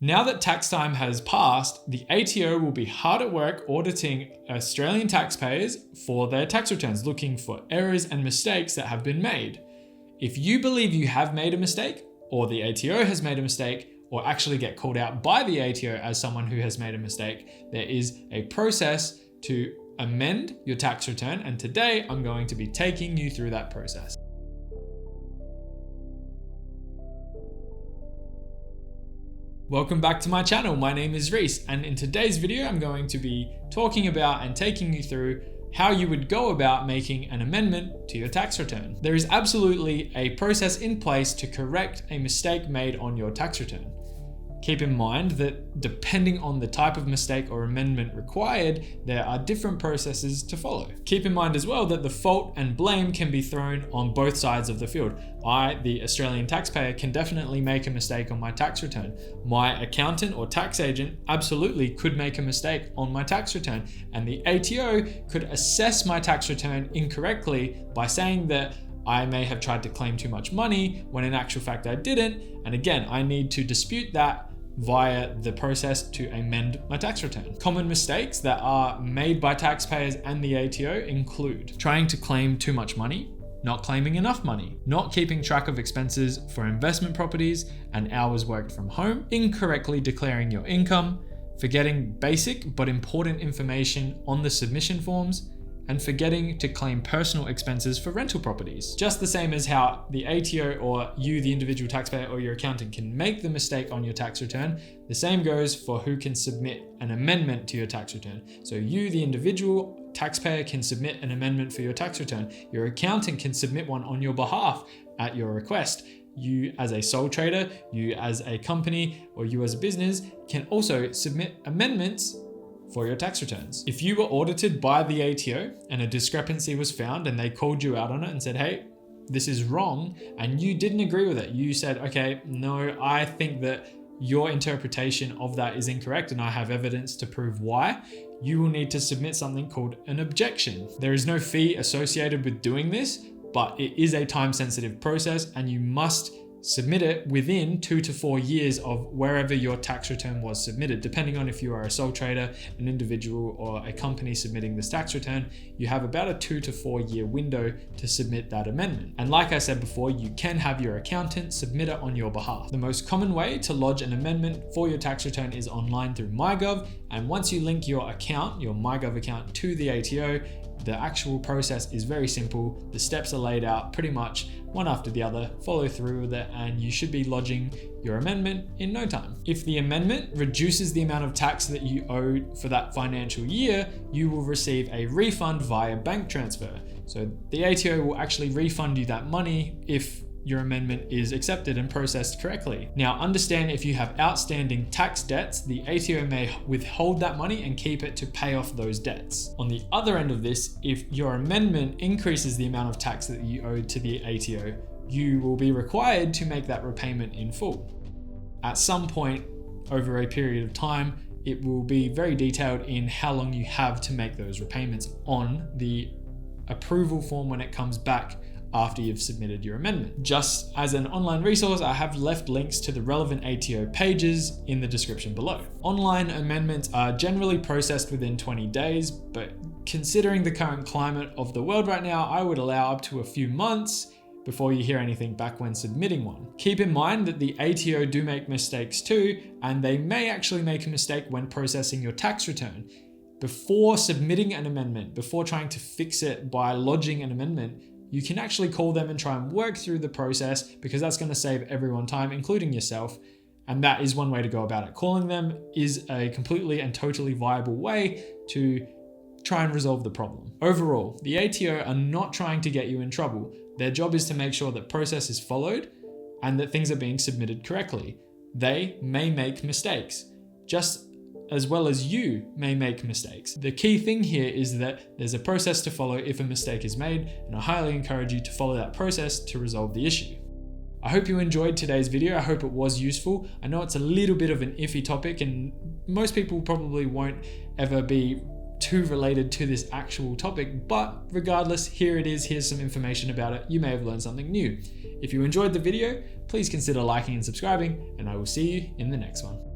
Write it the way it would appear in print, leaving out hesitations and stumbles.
Now that tax time has passed, the ATO will be hard at work auditing Australian taxpayers for their tax returns, looking for errors and mistakes that have been made. If you believe you have made a mistake, or the ATO has made a mistake, or actually get called out by the ATO as someone who has made a mistake, there is a process to amend your tax return, and today I'm going to be taking you through that process. Welcome back to my channel. My name is Reese, and in today's video I'm going to be talking about and taking you through how you would go about making an amendment to your tax return. There is absolutely a process in place to correct a mistake made on your tax return. Keep in mind that depending on the type of mistake or amendment required, there are different processes to follow. Keep in mind as well that the fault and blame can be thrown on both sides of the field. I, the Australian taxpayer, can definitely make a mistake on my tax return. My accountant or tax agent absolutely could make a mistake on my tax return, and the ATO could assess my tax return incorrectly by saying that I may have tried to claim too much money when in actual fact I didn't. And again, I need to dispute that via the process to amend my tax return. Common mistakes that are made by taxpayers and the ATO include trying to claim too much money, not claiming enough money, not keeping track of expenses for investment properties and hours worked from home, incorrectly declaring your income, forgetting basic but important information on the submission forms, and forgetting to claim personal expenses for rental properties. Just the same as how the ATO or you, the individual taxpayer, or your accountant can make the mistake on your tax return, the same goes for who can submit an amendment to your tax return. So you, the individual taxpayer, can submit an amendment for your tax return. Your accountant can submit one on your behalf at your request. You as a sole trader, you as a company, or you as a business can also submit amendments for your tax returns. If you were audited by the ATO and a discrepancy was found and they called you out on it and said, hey, this is wrong, and you didn't agree with it, you said, okay, no, I think that your interpretation of that is incorrect and I have evidence to prove why, you will need to submit something called an objection. There is no fee associated with doing this, but it is a time-sensitive process and you must submit it within 2 to 4 years of wherever your tax return was submitted. Depending on if you are a sole trader, an individual, or a company submitting this tax return, you have about a 2 to 4 year window to submit that amendment. And like I said before, you can have your accountant submit it on your behalf. The most common way to lodge an amendment for your tax return is online through MyGov. And once you link your account, your MyGov account, to the ATO, the actual process is very simple. The steps are laid out pretty much one after the other. Follow through with it and you should be lodging your amendment in no time. If the amendment reduces the amount of tax that you owe for that financial year, you will receive a refund via bank transfer. So the ATO will actually refund you that money if your amendment is accepted and processed correctly. Now, understand if you have outstanding tax debts, the ATO may withhold that money and keep it to pay off those debts. On the other end of this, if your amendment increases the amount of tax that you owe to the ATO, you will be required to make that repayment in full. At some point over a period of time, it will be very detailed in how long you have to make those repayments on the approval form when it comes back after you've submitted your amendment. Just as an online resource, I have left links to the relevant ATO pages in the description below. Online amendments are generally processed within 20 days, but considering the current climate of the world right now, I would allow up to a few months before you hear anything back when submitting one. Keep in mind that the ATO do make mistakes too, and they may actually make a mistake when processing your tax return. Before submitting an amendment, before trying to fix it by lodging an amendment, you can actually call them and try and work through the process, because that's going to save everyone time, including yourself. And that is one way to go about it. Calling them is a completely and totally viable way to try and resolve the problem. Overall, the ATO are not trying to get you in trouble. Their job is to make sure that process is followed and that things are being submitted correctly. They may make mistakes, just as well as you may make mistakes. The key thing here is that there's a process to follow if a mistake is made, and I highly encourage you to follow that process to resolve the issue. I hope you enjoyed today's video. I hope it was useful. I know it's a little bit of an iffy topic and most people probably won't ever be too related to this actual topic, but regardless, here it is. Here's some information about it. You may have learned something new. If you enjoyed the video, please consider liking and subscribing, and I will see you in the next one.